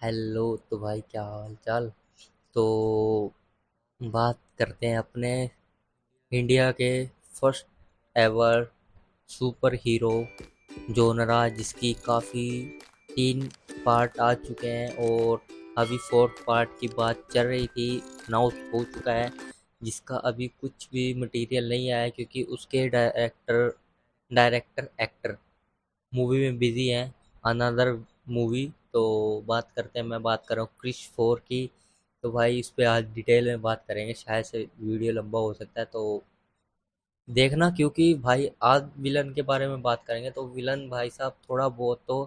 Hello. तो भाई क्या हाल चाल। तो बात करते हैं अपने इंडिया के फर्स्ट एवर सुपर हीरो जोनरा जिसकी काफ़ी 3 पार्ट आ चुके हैं और अभी फोर्थ पार्ट की बात चल रही थी। अनाउंस हो चुका है जिसका अभी कुछ भी मटेरियल नहीं आया क्योंकि उसके डायरेक्टर डायरेक्टर एक्टर मूवी में बिजी हैं। Another movie. तो बात करते हैं, मैं बात कर रहा हूँ क्रिश 4 की। तो भाई इस पे आज डिटेल में बात करेंगे, शायद से वीडियो लंबा हो सकता है तो देखना, क्योंकि भाई आज विलन के बारे में बात करेंगे तो विलन भाई साहब थोड़ा बहुत तो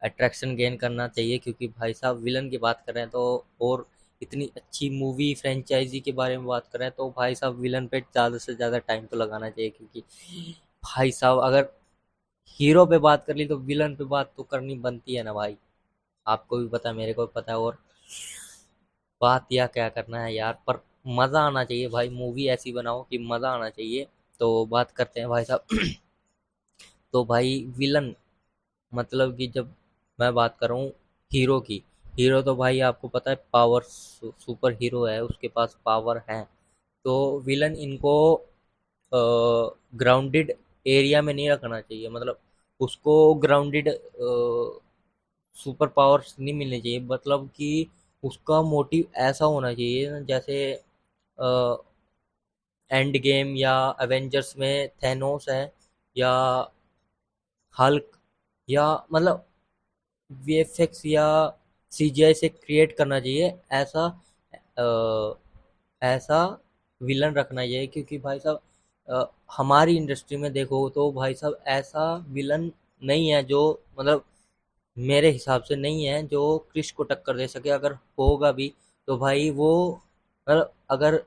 अट्रैक्शन गेन करना चाहिए, क्योंकि भाई साहब विलन की बात कर रहे हैं तो और इतनी अच्छी मूवी फ्रेंचाइजी के बारे में बात कर रहे हैं तो भाई साहब विलन पे ज़्यादा से ज़्यादा टाइम तो लगाना चाहिए, क्योंकि भाई साहब अगर हीरो पे बात कर ली तो विलन पे बात तो करनी बनती है ना भाई। आपको भी पता है, मेरे को भी पता है, और बात या क्या करना है यार, पर मज़ा आना चाहिए भाई। मूवी ऐसी बनाओ कि मज़ा आना चाहिए। तो बात करते हैं भाई साहब। तो भाई विलन मतलब कि जब मैं बात कर रहा हूँ हीरो की, हीरो तो भाई आपको पता है पावर सुपर हीरो है, उसके पास पावर है। तो विलन इनको ग्राउंडेड एरिया में नहीं रखना चाहिए, मतलब उसको ग्राउंडेड सुपर पावर्स नहीं मिलनी चाहिए, मतलब कि उसका मोटिव ऐसा होना चाहिए ना, जैसे एंड गेम या एवेंजर्स में थैनोस है, या हल्क, या मतलब वीएफएक्स या सीजीआई से क्रिएट करना चाहिए ऐसा। अ, ऐसा विलन रखना चाहिए, क्योंकि भाई साहब हमारी इंडस्ट्री में देखो तो भाई साहब ऐसा विलन नहीं है जो, मतलब मेरे हिसाब से नहीं है जो क्रिश को टक्कर दे सके। अगर होगा भी तो भाई वो, मतलब अगर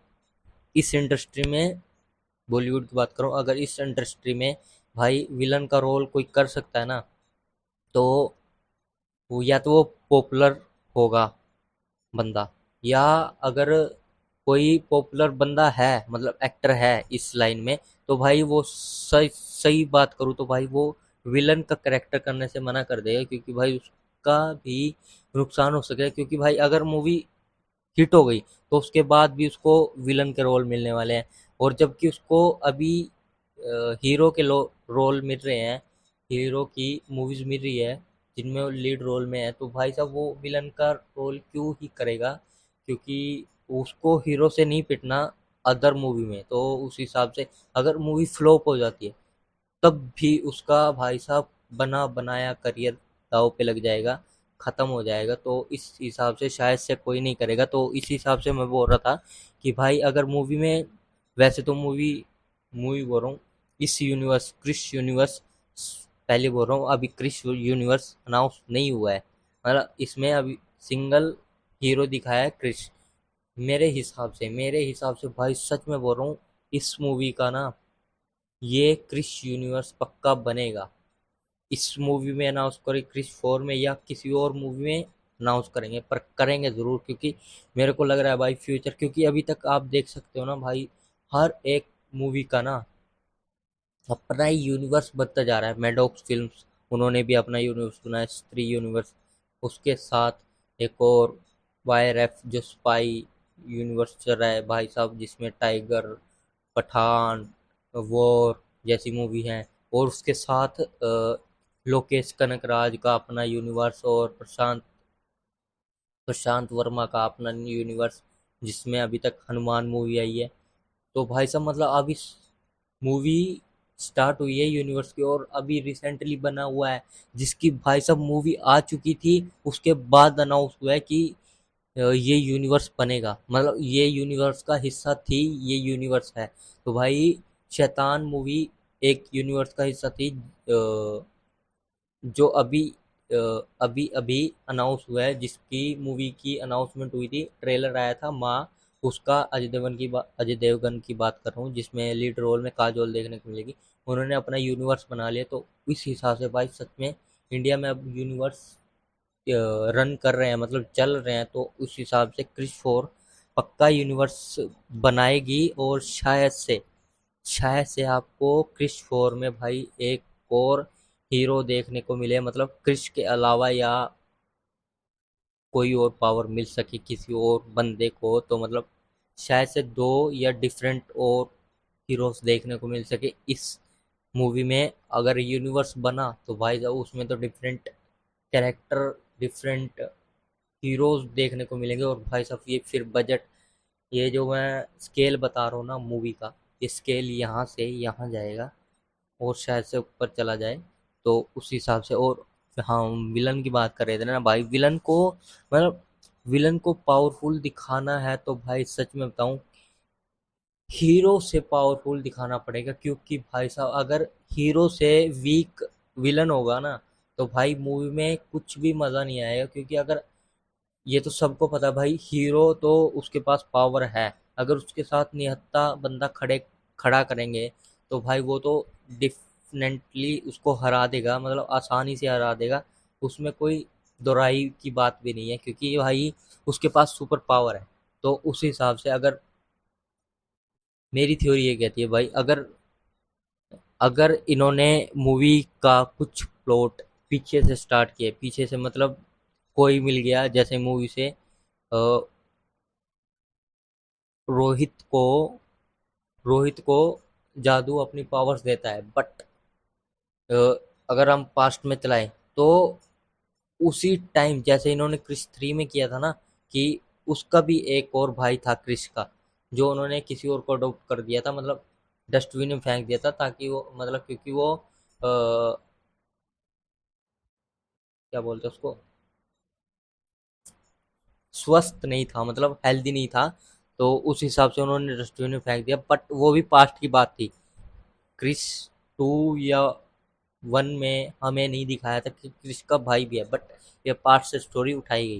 इस इंडस्ट्री में, बॉलीवुड की बात करूं, अगर इस इंडस्ट्री में भाई विलन का रोल कोई कर सकता है ना, तो वो या तो वो पॉपुलर होगा बंदा, या अगर कोई पॉपुलर बंदा है, मतलब एक्टर है इस लाइन में, तो भाई वो सही सही बात करूँ तो भाई वो विलन का करेक्टर करने से मना कर देगा, क्योंकि भाई उसका भी नुकसान हो सके, क्योंकि भाई अगर मूवी हिट हो गई तो उसके बाद भी उसको विलन के रोल मिलने वाले हैं, और जबकि उसको अभी हीरो के रोल मिल रहे हैं, हीरो की मूवीज मिल रही है जिनमें वो लीड रोल में है, तो भाई साहब वो विलन का रोल क्यों ही करेगा, क्योंकि उसको हीरो से नहीं पिटना अदर मूवी में। तो उस हिसाब से अगर मूवी फ्लॉप हो जाती है तब भी उसका भाई साहब बना बनाया करियर दांव पे लग जाएगा, खत्म हो जाएगा। तो इस हिसाब से शायद से कोई नहीं करेगा। तो इस हिसाब से मैं बोल रहा था कि भाई अगर मूवी में, वैसे तो मूवी मूवी बोल रहा हूँ, इस यूनिवर्स क्रिश यूनिवर्स, पहले बोल रहा हूँ अभी क्रिश यूनिवर्स अनाउंस नहीं हुआ है, मतलब इसमें अभी सिंगल हीरो दिखाया है क्रिश। मेरे हिसाब से भाई सच में बोल रहा हूँ, इस मूवी का ना, ये क्रिश यूनिवर्स पक्का बनेगा। इस मूवी में अनाउंस करें, क्रिश 4 में या किसी और मूवी में अनाउंस करेंगे, पर करेंगे ज़रूर, क्योंकि मेरे को लग रहा है भाई फ्यूचर, क्योंकि अभी तक आप देख सकते हो ना भाई, हर एक मूवी का ना अपना ही यूनिवर्स बनता जा रहा है। मैडॉक्स फिल्म्स, उन्होंने भी अपना यूनिवर्स बनाया, स्त्री यूनिवर्स। उसके साथ एक और वाईआरएफ जो स्पाई यूनिवर्स चल रहा है भाई साहब, जिसमें टाइगर, पठान, वॉर जैसी मूवी हैं, और उसके साथ लोकेश कनकराज का अपना यूनिवर्स, और प्रशांत प्रशांत वर्मा का अपना यूनिवर्स, जिसमें अभी तक हनुमान मूवी आई है। तो भाई साहब मतलब अभी मूवी स्टार्ट हुई है यूनिवर्स की, और अभी रिसेंटली बना हुआ है जिसकी भाई साहब मूवी आ चुकी थी, उसके बाद अनाउंस हुआ है कि ये यूनिवर्स बनेगा, मतलब ये यूनिवर्स का हिस्सा थी, ये यूनिवर्स है। तो भाई शैतान मूवी एक यूनिवर्स का हिस्सा थी, जो अभी अभी अनाउंस हुआ है, जिसकी मूवी की अनाउंसमेंट हुई थी, ट्रेलर आया था माँ, उसका अजय देवगन की बात कर रहा हूँ, जिसमें लीड रोल में काजोल देखने को मिलेगी। उन्होंने अपना यूनिवर्स बना लिया, तो इस हिसाब से भाई सच में इंडिया में अब यूनिवर्स रन कर रहे हैं, मतलब चल रहे हैं, तो उस हिसाब से क्रिस 4 पक्का यूनिवर्स बनाएगी, और शायद से आपको क्रिश 4 में भाई एक और हीरो देखने को मिले, मतलब क्रिश के अलावा, या कोई और पावर मिल सके किसी और बंदे को, तो मतलब शायद से दो या डिफरेंट और हीरोज देखने को मिल सके इस मूवी में। अगर यूनिवर्स बना तो भाई साहब उसमें तो डिफरेंट कैरेक्टर, डिफरेंट हीरोज देखने को मिलेंगे। और भाई साहब ये फिर बजट, ये जो मैं स्केल बता रहा हूँ ना मूवी का, ये स्केल यहाँ से यहाँ जाएगा और शायद से ऊपर चला जाए, तो उस हिसाब से। और हाँ, विलन की बात कर रहे थे ना भाई, विलन को मतलब विलन को पावरफुल दिखाना है तो भाई सच में बताऊं, हीरो से पावरफुल दिखाना पड़ेगा। क्योंकि भाई साहब अगर हीरो से वीक विलन होगा ना, तो भाई मूवी में कुछ भी मज़ा नहीं आएगा। क्योंकि अगर, ये तो सबको पता है भाई, हीरो तो उसके पास पावर है, अगर उसके साथ निहत्था बंदा खड़ा करेंगे तो भाई वो तो डिफिनेटली उसको हरा देगा, मतलब आसानी से हरा देगा। उसमें कोई दोहराई की बात भी नहीं है, क्योंकि भाई उसके पास सुपर पावर है। तो उस हिसाब से अगर, मेरी थ्योरी ये कहती है भाई, अगर अगर इन्होंने मूवी का कुछ प्लॉट पीछे से स्टार्ट किया, पीछे से मतलब कोई मिल गया जैसे मूवी से, रोहित को रोहित को जादू अपनी पावर्स देता है, बट अगर हम पास्ट में चलाएं तो उसी टाइम जैसे इन्होंने क्रिश 3 में किया था ना, कि उसका भी एक और भाई था क्रिश का, जो उन्होंने किसी और को अडॉप्ट कर दिया था, मतलब डस्टबिन में फेंक दिया था, ताकि वो मतलब, क्योंकि वो क्या बोलते हैं उसको, स्वस्थ नहीं था, मतलब हेल्दी नहीं था। तो उस हिसाब से उन्होंने डस्टबिन में फेंक दिया, बट वो भी पास्ट की बात थी। क्रिस 2 या 1 में हमें नहीं दिखाया था कि क्रिस का भाई भी है, बट ये पास्ट से स्टोरी उठाई गई,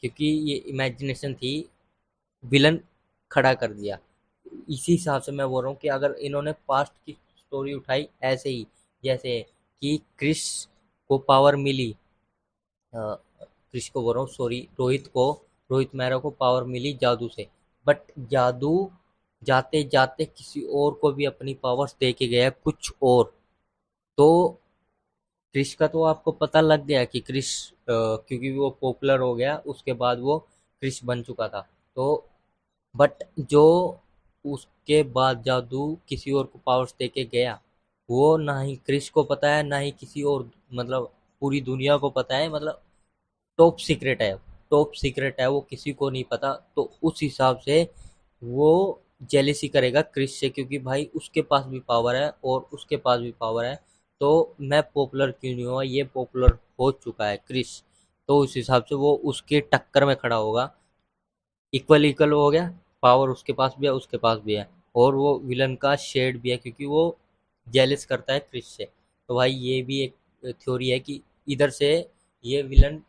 क्योंकि ये इमेजिनेशन थी, विलन खड़ा कर दिया। इसी हिसाब से मैं बोल रहा हूँ कि अगर इन्होंने पास्ट की स्टोरी उठाई ऐसे ही, जैसे कि क्रिस को पावर मिली, क्रिश को बोल रहा हूँ, सॉरी, रोहित मेहरा को पावर मिली जादू से, बट जादू जाते जाते किसी और को भी अपनी पावर्स दे के गया कुछ और। तो क्रिश का तो आपको पता लग गया कि क्रिश, क्योंकि वो पॉपुलर हो गया उसके बाद वो क्रिश बन चुका था। तो बट जो उसके बाद जादू किसी और को पावर्स दे के गया, वो ना ही क्रिश को पता है ना ही किसी और, मतलब पूरी दुनिया को पता है, मतलब टॉप सीक्रेट है, टॉप सीक्रेट है, वो किसी को नहीं पता। तो उस हिसाब से वो जेलेसी करेगा क्रिस से, क्योंकि भाई उसके पास भी पावर है और उसके पास भी पावर है, तो मैं पॉपुलर क्यों नहीं हुआ, ये पॉपुलर हो चुका है क्रिस। तो उस हिसाब से वो उसके टक्कर में खड़ा होगा, इक्वल इक्वल हो गया, पावर उसके पास भी है उसके पास भी है, और वो विलन का शेड भी है, क्योंकि वो जेलस करता है क्रिस से। तो भाई ये भी एक थ्योरी है कि इधर से ये विलन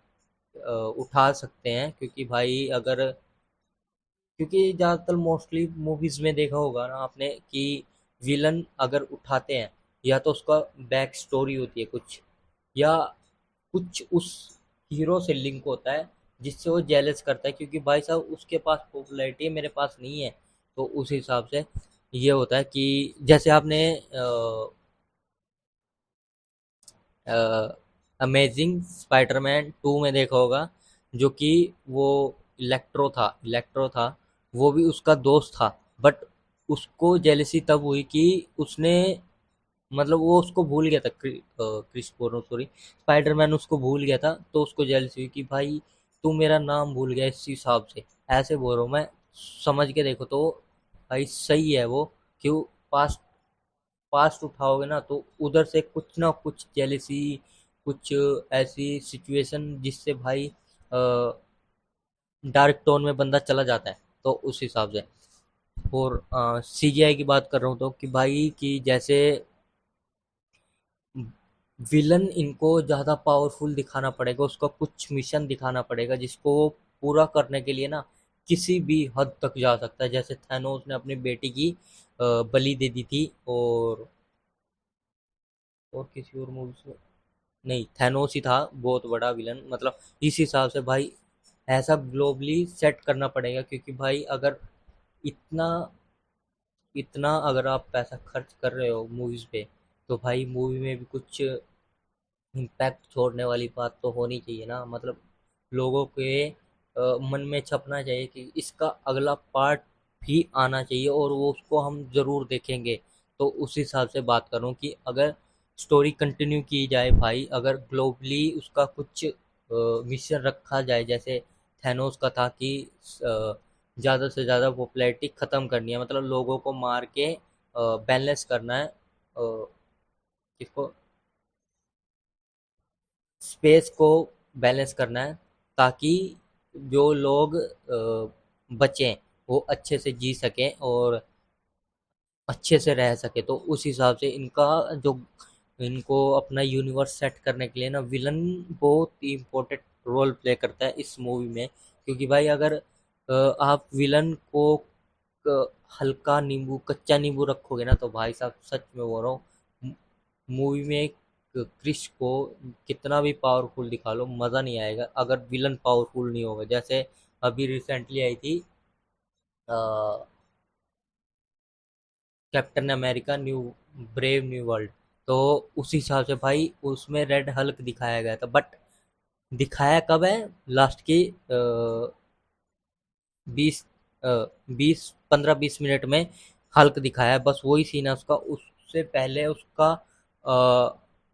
उठा सकते हैं। क्योंकि भाई अगर, क्योंकि ज़्यादातर मोस्टली मूवीज़ में देखा होगा ना आपने कि विलन अगर उठाते हैं, या तो उसका बैक स्टोरी होती है कुछ, या कुछ उस हीरो से लिंक होता है जिससे वो जेलस करता है, क्योंकि भाई साहब उसके पास पॉपुलैरिटी है मेरे पास नहीं है। तो उस हिसाब से ये होता है कि जैसे आपने अमेजिंग स्पाइडरमैन 2 में देखा होगा, जो कि वो इलेक्ट्रो था, वो भी उसका दोस्त था, बट उसको जेलसी तब हुई कि उसने, मतलब वो उसको भूल गया था, क्रिस बोल रहा हूँ, सॉरी, स्पाइडरमैन उसको भूल गया था, तो उसको जेलसी हुई कि भाई तू मेरा नाम भूल गया इस हिसाब से। ऐसे बोल रहा हूँ मैं, समझ के देखो तो भाई सही है वो। क्यों, पास्ट पास्ट उठाओगे ना तो उधर से कुछ ना कुछ जेलेसी, कुछ ऐसी सिचुएशन जिससे भाई डार्क टोन में बंदा चला जाता है। तो उस हिसाब से, और सीजीआई की बात कर रहा हूँ तो कि भाई कि जैसे विलन इनको ज़्यादा पावरफुल दिखाना पड़ेगा, उसका कुछ मिशन दिखाना पड़ेगा जिसको वो पूरा करने के लिए ना किसी भी हद तक जा सकता है। जैसे थैनोस ने अपनी बेटी की बलि दे दी थी, और किसी और मूवी, नहीं, थैनोस ही था बहुत बड़ा विलन, मतलब इस हिसाब से भाई ऐसा ग्लोबली सेट करना पड़ेगा। क्योंकि भाई अगर इतना इतना अगर आप पैसा खर्च कर रहे हो मूवीज पे, तो भाई मूवी में भी कुछ इम्पैक्ट छोड़ने वाली बात तो होनी चाहिए ना, मतलब लोगों के मन में छपना चाहिए कि इसका अगला पार्ट भी आना चाहिए और वो उसको हम ज़रूर देखेंगे। तो उस हिसाब से बात कर रहा हूँ कि अगर स्टोरी कंटिन्यू की जाए भाई, अगर ग्लोबली उसका कुछ मिशन रखा जाए, जैसे थैनोस का था कि ज़्यादा से ज़्यादा पॉपुलैरिटी ख़त्म करनी है, मतलब लोगों को मार के बैलेंस करना है, किसको, स्पेस को बैलेंस करना है, ताकि जो लोग बचें वो अच्छे से जी सकें और अच्छे से रह सके। तो उस हिसाब से इनका जो इनको अपना यूनिवर्स सेट करने के लिए ना विलन बहुत ही इम्पोर्टेंट रोल प्ले करता है इस मूवी में। क्योंकि भाई अगर आप विलन को हल्का नींबू कच्चा नींबू रखोगे ना, तो भाई साहब सच में बोल रहा हूँ, मूवी में क्रिश को कितना भी पावरफुल दिखा लो मज़ा नहीं आएगा अगर विलन पावरफुल नहीं होगा। जैसे अभी रिसेंटली आई थी captain America new brave new world, तो उस हिसाब से भाई उसमें रेड हल्क दिखाया गया था, बट दिखाया कब है, लास्ट की 20 15-20 मिनट में हल्क दिखाया है, बस वही सीन है उसका। उससे पहले उसका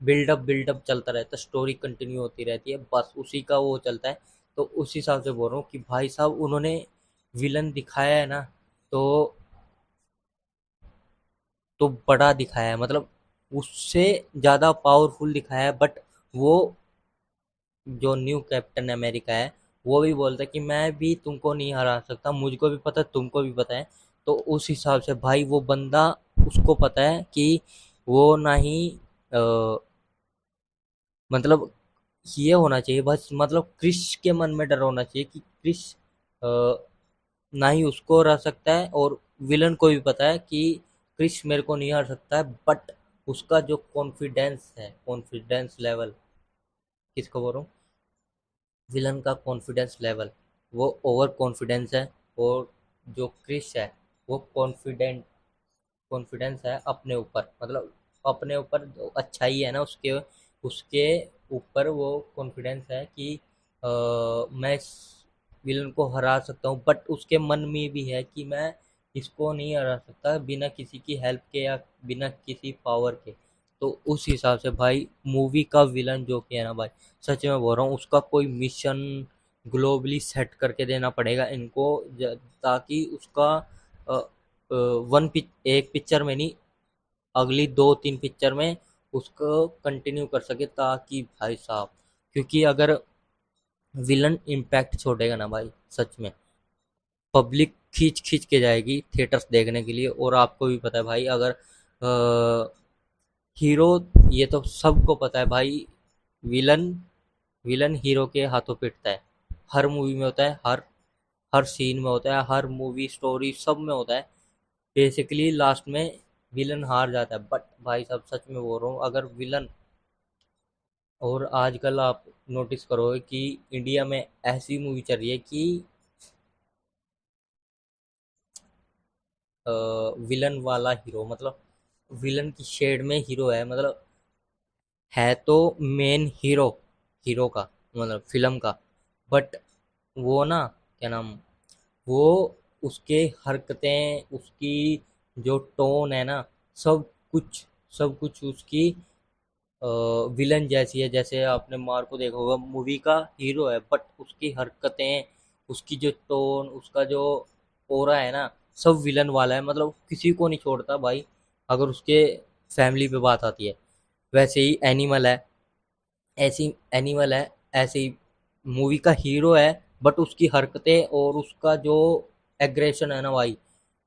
बिल्डअप बिल्डअप चलता रहता है, स्टोरी कंटिन्यू होती रहती है, बस उसी का वो चलता है। तो उस हिसाब से बोल रहा हूँ कि भाई साहब उन्होंने विलन दिखाया है ना, तो बड़ा दिखाया है, मतलब उससे ज़्यादा पावरफुल दिखाया है। बट वो जो न्यू कैप्टन अमेरिका है वो भी बोलता है कि मैं भी तुमको नहीं हरा सकता, मुझको भी पता है तुमको भी पता है। तो उस हिसाब से भाई वो बंदा, उसको पता है कि वो ना ही अ, मतलब ये होना चाहिए बस, मतलब क्रिश के मन में डर होना चाहिए कि क्रिश अ, ना ही उसको रह सकता है, और विलन को भी पता है कि क्रिश मेरे को नहीं हरा सकता है। बट उसका जो कॉन्फिडेंस है, कॉन्फिडेंस लेवल, किसको बोल रहा हूँ, विलन का कॉन्फिडेंस लेवल, वो ओवर कॉन्फिडेंस है। और जो क्रिश है वो कॉन्फिडेंस है अपने ऊपर, मतलब अपने ऊपर जो अच्छाई है ना उसके उसके ऊपर वो कॉन्फिडेंस है कि मैं इस विलन को हरा सकता हूँ। बट उसके मन में भी है कि मैं इसको नहीं हरा सकता बिना किसी की हेल्प के या बिना किसी पावर के। तो उस हिसाब से भाई मूवी का विलन जो कि है ना भाई, सच में बोल रहा हूँ, उसका कोई मिशन ग्लोबली सेट करके देना पड़ेगा इनको, ताकि उसका अ, एक पिक्चर में नहीं, अगली 2-3 पिक्चर में उसको कंटिन्यू कर सके, ताकि भाई साहब, क्योंकि अगर विलन इम्पैक्ट छोड़ेगा ना भाई, सच में पब्लिक खींच खींच के जाएगी थिएटर्स देखने के लिए। और आपको भी पता है भाई, अगर हीरो, ये तो सबको पता है भाई, विलन विलन हीरो के हाथों पिटता है, हर मूवी में होता है, हर हर सीन में होता है, हर मूवी स्टोरी सब में होता है। बेसिकली लास्ट में विलन हार जाता है। बट भाई साहब सच में बोल रहा हूँ, अगर विलन, और आजकल आप नोटिस करोगे कि इंडिया में ऐसी मूवी चल रही है कि विलन वाला हीरो, मतलब विलन की शेड में हीरो है, मतलब है तो मेन हीरो, हीरो का मतलब फिल्म का, बट वो ना, क्या नाम, वो उसके हरकतें, उसकी जो टोन है ना, सब कुछ सब कुछ उसकी विलन जैसी है। जैसे आपने मार को देखा होगा, मूवी का हीरो है बट उसकी हरकतें, उसकी जो टोन, उसका जो ओरा है ना, सब विलन वाला है, मतलब किसी को नहीं छोड़ता भाई। अगर उसके फैमिली पे बात आती है, वैसे ही एनिमल है, ऐसी एनिमल है, ऐसे ही मूवी का हीरो है, बट उसकी हरकतें और उसका जो एग्रेशन है ना भाई,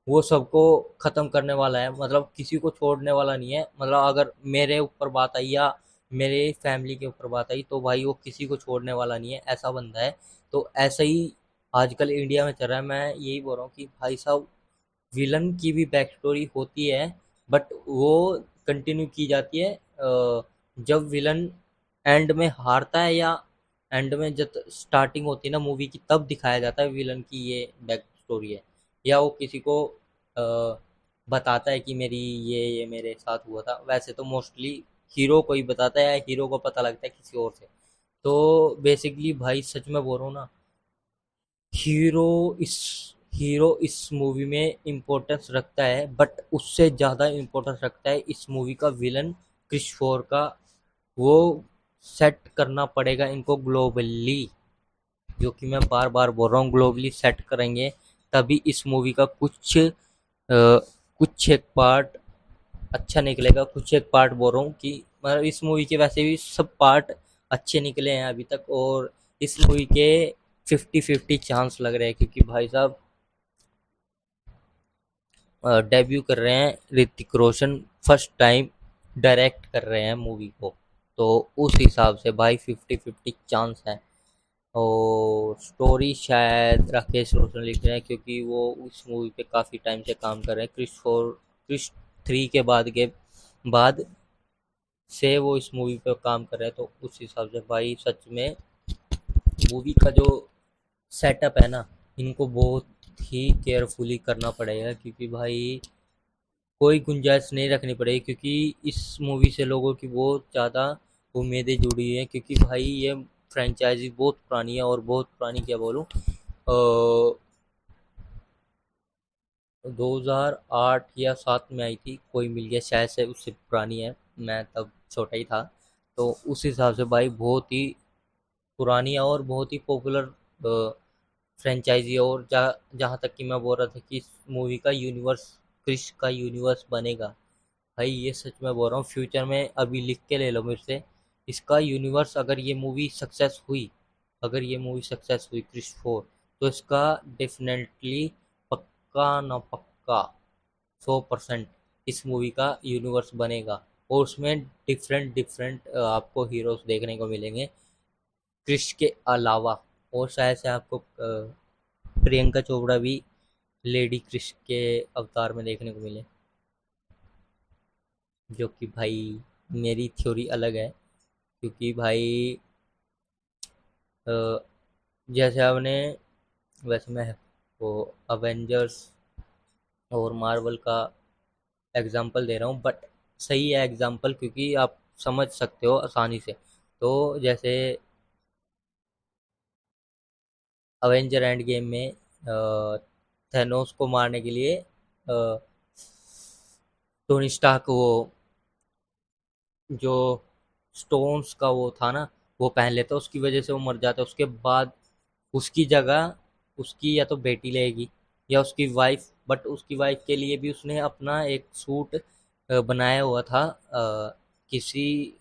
वो सबको खत्म करने वाला है, मतलब किसी को छोड़ने वाला नहीं है। मतलब अगर मेरे ऊपर बात आई या मेरे फैमिली के ऊपर बात आई, तो भाई वो किसी को छोड़ने वाला नहीं है, ऐसा बंदा है। तो ऐसा ही आजकल इंडिया में चल रहा है। मैं यही बोल रहा हूँ कि भाई साहब, विलन की भी बैक स्टोरी होती है, बट वो कंटिन्यू की जाती है जब विलन एंड में हारता है, या एंड में जब स्टार्टिंग होती है ना मूवी की, तब दिखाया जाता है विलन की ये बैक स्टोरी है, या वो किसी को बताता है कि ये मेरे साथ हुआ था। वैसे तो मोस्टली हीरो को ही बताता है, या हीरो को पता लगता है किसी और से। तो बेसिकली भाई सच में बोल रहा हूँ ना, हीरो इस हीरो इस मूवी में इम्पोर्टेंस रखता है, बट उससे ज़्यादा इम्पोर्टेंस रखता है इस मूवी का विलन क्रिस फोर का। वो सेट करना पड़ेगा इनको ग्लोबली, जो कि मैं बार बार बोल रहा हूँ, ग्लोबली सेट करेंगे तभी इस मूवी का कुछ एक पार्ट अच्छा निकलेगा। कुछ एक पार्ट बोल रहा हूँ कि मतलब इस मूवी के वैसे भी सब पार्ट अच्छे निकले हैं अभी तक, और इस मूवी के 50-50 चांस लग रहे हैं, क्योंकि भाई साहब डेब्यू कर रहे हैं, Hrithik Roshan first time direct कर रहे हैं मूवी को, तो उस हिसाब से भाई 50-50 चांस है। और स्टोरी शायद राकेश रोशन लिख रहे हैं, क्योंकि वो उस मूवी पे काफ़ी टाइम से काम कर रहे हैं। क्रिश 3 के बाद से वो इस मूवी पे काम कर रहे हैं, तो उस हिसाब से भाई सच में मूवी का जो सेटअप है ना, इनको बहुत ही केयरफुली करना पड़ेगा, क्योंकि भाई कोई गुंजाइश नहीं रखनी पड़ेगी, क्योंकि इस मूवी से लोगों की बहुत ज़्यादा उम्मीदें जुड़ी हैं, क्योंकि भाई ये फ्रेंचाइजी बहुत पुरानी है, और बहुत पुरानी क्या बोलूँ, 2008 या 7 में आई थी, कोई मिल गया शायद से, उससे पुरानी है, मैं तब छोटा ही था। तो उस हिसाब से भाई बहुत ही पुरानी है और बहुत ही पॉपुलर फ्रेंचाइजी है। और जहाँ तक कि मैं बोल रहा था कि इस मूवी का यूनिवर्स, क्रिश का यूनिवर्स बनेगा, भाई ये सच में बोल रहा हूँ, फ्यूचर में अभी लिख के ले लो मेरे से, इसका यूनिवर्स अगर ये मूवी सक्सेस हुई क्रिश फोर, तो इसका डेफिनेटली पक्का ना पक्का 100% इस मूवी का यूनिवर्स बनेगा, और उसमें डिफरेंट डिफरेंट आपको हीरोज देखने को मिलेंगे क्रिश के अलावा। और शायद से आपको प्रियंका चोपड़ा भी लेडी क्रिश के अवतार में देखने को मिले, जो कि भाई मेरी थ्योरी अलग है, क्योंकि भाई अ, जैसे आपने, वैसे मैं वो अवेंजर्स और मार्वल का एग्जांपल दे रहा हूँ, बट सही है एग्जांपल, क्योंकि आप समझ सकते हो आसानी से। तो जैसे अवेंजर एंड गेम में थेनोस को मारने के लिए टोनी स्टार्क वो जो स्टोन्स का वो था ना, वो पहन लेता, उसकी वजह से वो मर जाता है। उसके बाद उसकी जगह उसकी या तो बेटी लेगी या उसकी वाइफ, बट उसकी वाइफ के लिए भी उसने अपना एक सूट बनाया हुआ था, किसी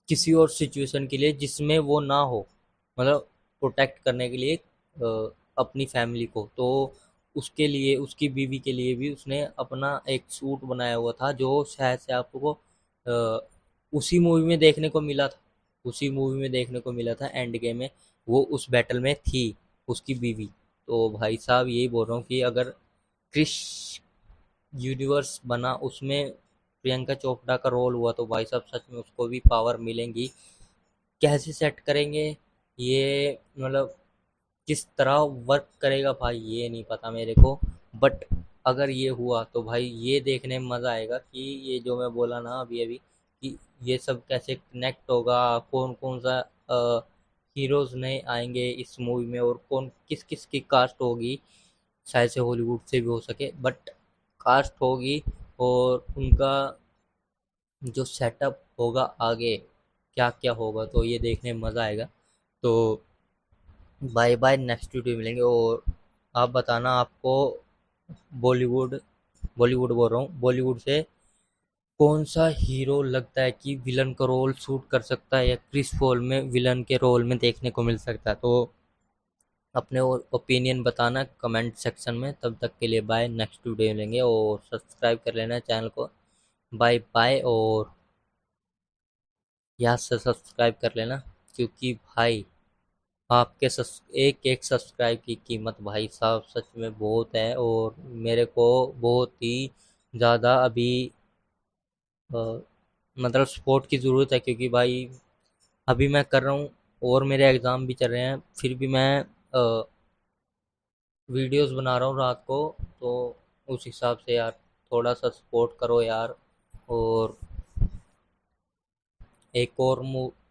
किसी और सिचुएशन के लिए जिसमें वो ना हो, मतलब प्रोटेक्ट करने के लिए अपनी फैमिली को। तो उसके लिए, उसकी बीवी के लिए भी उसने अपना एक सूट बनाया हुआ था, जो शायद से आपको उसी मूवी में देखने को मिला था, एंड गेम में वो उस बैटल में थी, उसकी बीवी। तो भाई साहब यही बोल रहा हूँ कि अगर क्रिश यूनिवर्स बना, उसमें प्रियंका चोपड़ा का रोल हुआ, तो भाई साहब सच में उसको भी पावर मिलेंगी। कैसे सेट करेंगे ये, मतलब किस तरह वर्क करेगा भाई, ये नहीं पता मेरे को, बट अगर ये हुआ तो भाई ये देखने में मज़ा आएगा कि ये जो मैं बोला ना अभी अभी, कि ये सब कैसे कनेक्ट होगा, कौन कौन सा हीरोज नए आएंगे इस मूवी में, और कौन किस किस की कास्ट होगी, शायद से हॉलीवुड से भी हो सके, बट कास्ट होगी, और उनका जो सेटअप होगा आगे क्या क्या होगा, तो ये देखने में मज़ा आएगा। तो बाय बाय, नेक्स्ट वीडियो मिलेंगे। और आप बताना आपको बॉलीवुड बॉलीवुड बोल रहा हूँ, बॉलीवुड से कौन सा हीरो लगता है कि विलन का रोल सूट कर सकता है, या क्रिस फोल में विलन के रोल में देखने को मिल सकता है। तो अपने ओपिनियन बताना कमेंट सेक्शन में। तब तक के लिए बाय, नेक्स्ट वीडियो मिलेंगे, और सब्सक्राइब कर लेना चैनल को। बाय बाय, और यहाँ से सब्सक्राइब कर लेना, क्योंकि भाई आपके एक एक सब्सक्राइब की कीमत भाई साहब सच में बहुत है, और मेरे को बहुत ही ज़्यादा अभी अ, मतलब सपोर्ट की ज़रूरत है, क्योंकि भाई अभी मैं कर रहा हूँ और मेरे एग्ज़ाम भी चल रहे हैं, फिर भी मैं वीडियोस बना रहा हूँ रात को। तो उस हिसाब से यार थोड़ा सा सपोर्ट करो यार। और एक और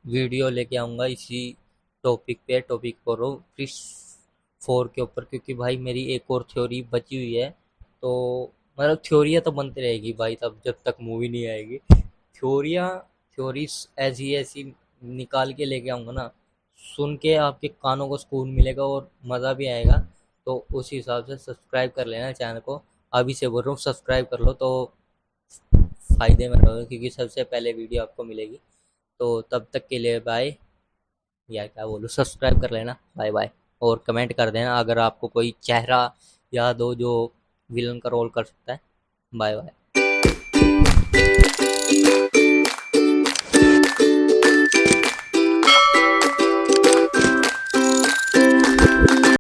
वीडियो लेके आऊँगा इसी टॉपिक कर रहा हूँ फिश 4 के ऊपर, क्योंकि भाई मेरी एक और थ्योरी बची हुई है। तो मतलब थ्योरियाँ तो बनती रहेगी भाई, तब जब तक मूवी नहीं आएगी। थ्योरियाँ थ्योरीज ऐसी ऐसी निकाल के लेके आऊँगा ना, सुन के आपके कानों को सुकून मिलेगा और मज़ा भी आएगा। तो उस हिसाब से सब्सक्राइब कर लेना चैनल को। अभी से बोल रहा हूँ, सब्सक्राइब कर लो तो फ़ायदे में रहोगे, क्योंकि सबसे पहले वीडियो आपको मिलेगी। तो तब तक के लिए बाय, या क्या बोलूँ, सब्सक्राइब कर लेना। Bye bye. और कमेंट कर देना अगर आपको कोई चेहरा याद हो जो विलन का रोल कर सकता है। Bye bye.